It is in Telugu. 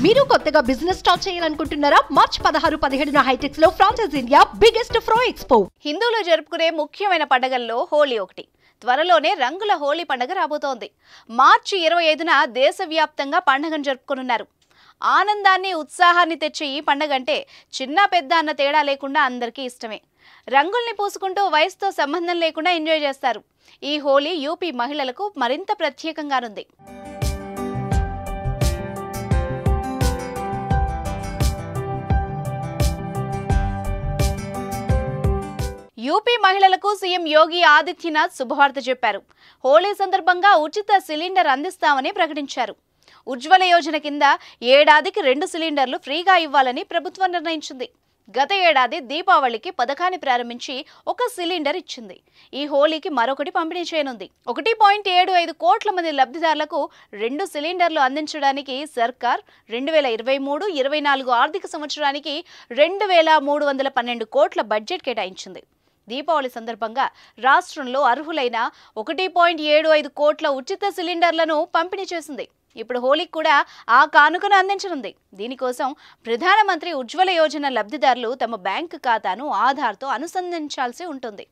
మీరు కొత్తగా బిజినెస్ స్టార్ట్ చేయాలనుకుంటున్నారా? మార్చ్ 16-17 హైటెక్స్ లో ఫ్రాన్సెస్ ఇండియా బిగ్గెస్ట్ ఫ్రో ఎక్స్పో. హిందువులు జరుపుకునే ముఖ్యమైన పండుగల్లో హోలీ ఒకటి. త్వరలోనే రంగుల హోలీ పండుగ రాబోతోంది. మార్చి 25న దేశవ్యాప్తంగా పండుగను జరుపుకోనున్నారు. ఆనందాన్ని ఉత్సాహాన్ని తెచ్చే ఈ పండుగ అంటే చిన్న పెద్ద అన్న తేడా లేకుండా అందరికీ ఇష్టమే. రంగుల్ని పూసుకుంటూ వయసుతో సంబంధం లేకుండా ఎంజాయ్ చేస్తారు. ఈ హోలీ యూపీ మహిళలకు మరింత ప్రత్యేకంగానుంది. యూపీ మహిళలకు సీఎం యోగి ఆదిత్యనాథ్ శుభవార్త చెప్పారు. హోలీ సందర్భంగా ఉచిత సిలిండర్ అందిస్తామని ప్రకటించారు. ఉజ్వల యోజన కింద ఏడాదికి 2 సిలిండర్లు ఫ్రీగా ఇవ్వాలని ప్రభుత్వం నిర్ణయించింది. గత ఏడాది దీపావళికి పథకాన్ని ప్రారంభించి 1 సిలిండర్ ఇచ్చింది. ఈ హోలీకి మరొకటి పంపిణీ చేయనుంది. 1.75 కోట్ల మంది లబ్ధిదారులకు 2 సిలిండర్లు అందించడానికి సర్కార్ 2023-24 ఆర్థిక సంవత్సరానికి 2312 కోట్ల బడ్జెట్ కేటాయించింది. దీపావళి సందర్భంగా రాష్ట్రంలో అర్హులైన 1.75 కోట్ల ఉచిత సిలిండర్లను పంపిణీ చేసింది. ఇప్పుడు హోలీకి కూడా ఆ కానుకను అందించనుంది. దీనికోసం ప్రధానమంత్రి ఉజ్వల యోజన లబ్ధిదారులు తమ బ్యాంకు ఖాతాను ఆధార్తో అనుసంధానించాల్సి ఉంటుంది.